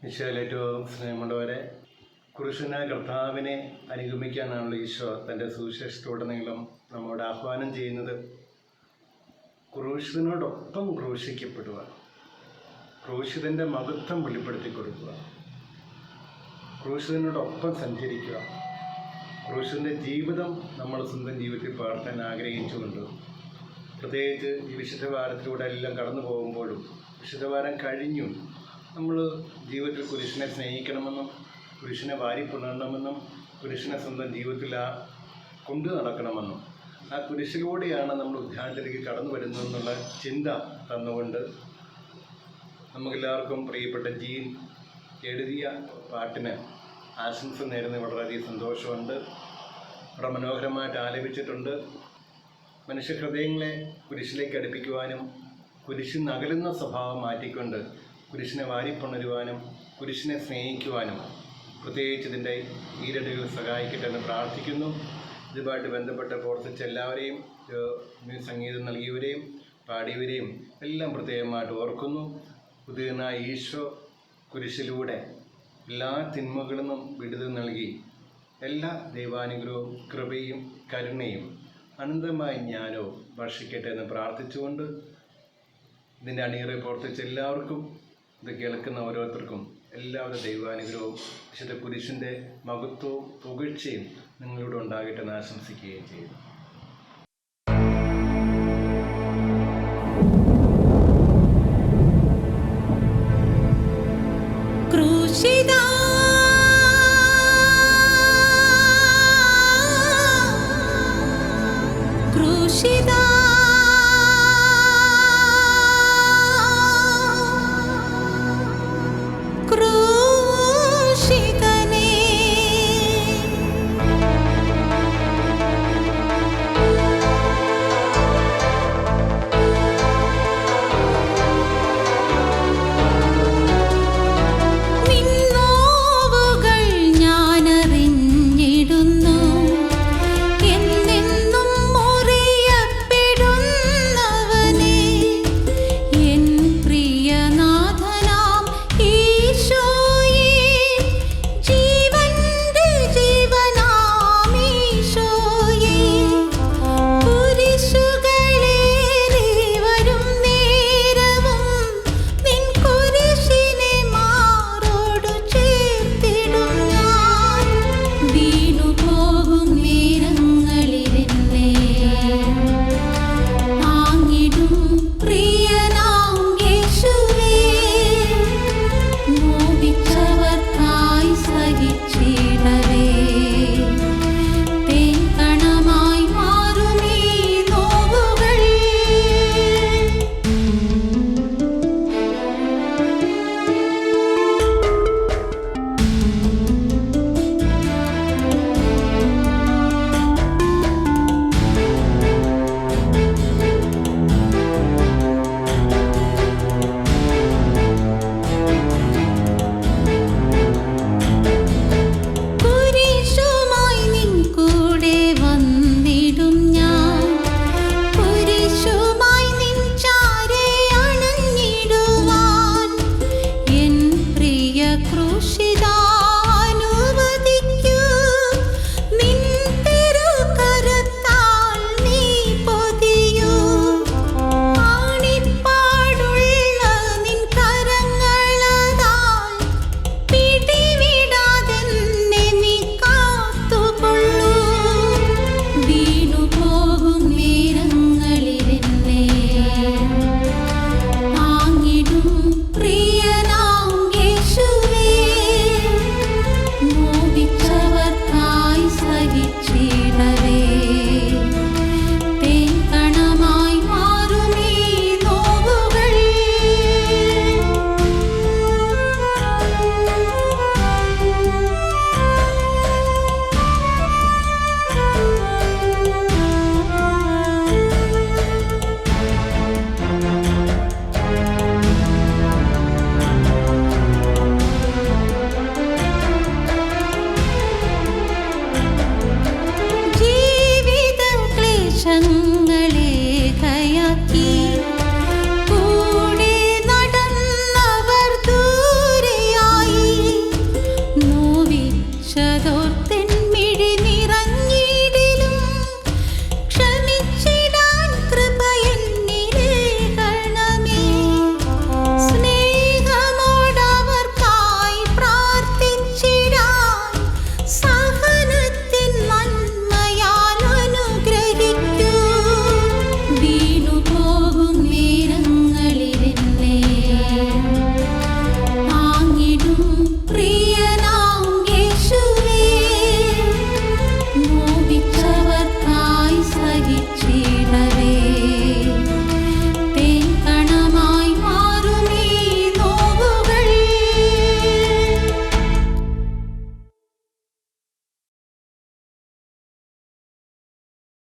ഈശോയിൽ ഏറ്റവും സ്നേഹമുള്ളവരെ, കുരിശനായ കർത്താവിനെ അനുഗമിക്കാനാണല്ലോ ഈശോ തൻ്റെ സുവിശേഷത്തോടുനീളം നമ്മോട് ആഹ്വാനം ചെയ്യുന്നത്. ക്രൂശിതനോടൊപ്പം ക്രൂശിക്കപ്പെടുക, ക്രൂശിതൻ്റെ മഹത്വം വെളിപ്പെടുത്തി കൊടുക്കുക, ക്രൂശിതനോടൊപ്പം സഞ്ചരിക്കുക, ക്രൂശിതൻ്റെ ജീവിതം നമ്മൾ സ്വന്തം ജീവിതത്തിൽ പകർത്താൻ ആഗ്രഹിച്ചുകൊണ്ട്, പ്രത്യേകിച്ച് ഈ വിശുദ്ധവാരത്തിലൂടെ എല്ലാം കടന്നു പോകുമ്പോഴും വിശുദ്ധവാരം കഴിഞ്ഞു നമ്മൾ ജീവിതത്തിൽ കുരിശിനെ സ്നേഹിക്കണമെന്നും കുരിശിനെ വാരിപ്പുണരണമെന്നും കുരിശിനെ സ്വന്തം ജീവിതത്തിൽ കൊണ്ടു നടക്കണമെന്നും ആ കുരിശിലൂടെയാണ് നമ്മൾ ഉദ്ധാനത്തിലേക്ക് കടന്നു വരുന്നതെന്നുള്ള ചിന്ത തന്നുകൊണ്ട് നമുക്കെല്ലാവർക്കും പ്രിയപ്പെട്ട ജീൻ എഴുതിയ പാട്ടിന് ആശംസ നേരുന്ന വളരെയധികം സന്തോഷമുണ്ട്. വളരെ മനോഹരമായിട്ട് ആലപിച്ചിട്ടുണ്ട്. മനുഷ്യഹൃദയങ്ങളെ കുരിശിലേക്ക് അടുപ്പിക്കുവാനും കുരിശിൽ നകലുന്ന സ്വഭാവം മാറ്റിക്കൊണ്ട് കുരിശിനെ വാരിപ്പുണരുവാനും കുരിശിനെ സ്നേഹിക്കുവാനും പ്രത്യേകിച്ച് ഇതിൻ്റെ ഈരടികൾ സഹായിക്കട്ടെ എന്ന് പ്രാർത്ഥിക്കുന്നു. ഇതുമായിട്ട് ബന്ധപ്പെട്ട് പ്രവർത്തിച്ച എല്ലാവരെയും, സംഗീതം നൽകിയവരെയും പാടിയവരെയും എല്ലാം പ്രത്യേകമായിട്ട് ഓർക്കുന്നു. പുതിയനായ ഈശോ കുരിശിലൂടെ എല്ലാ തിന്മകളിൽ നിന്നും വിടുതൽ നൽകി എല്ലാ ദൈവാനുഗ്രഹവും കൃപയും കരുണയും അനന്തമായ ജ്ഞാനവും വർഷിക്കട്ടെ എന്ന് പ്രാർത്ഥിച്ചുകൊണ്ട് ഇതിൻ്റെ അണിയറയിൽ പ്രവർത്തിച്ച എല്ലാവർക്കും, ഇത് കേൾക്കുന്ന ഓരോരുത്തർക്കും എല്ലാവരുടെ ദൈവാനുഗ്രഹവും വിശുദ്ധ കുരിശിൻ്റെ മഹത്വവും പുകഴ്ചയും നിങ്ങളിലൂടെ ഉണ്ടാകട്ടെ എന്ന് ആശംസിക്കുകയും ചെയ്യുന്നു.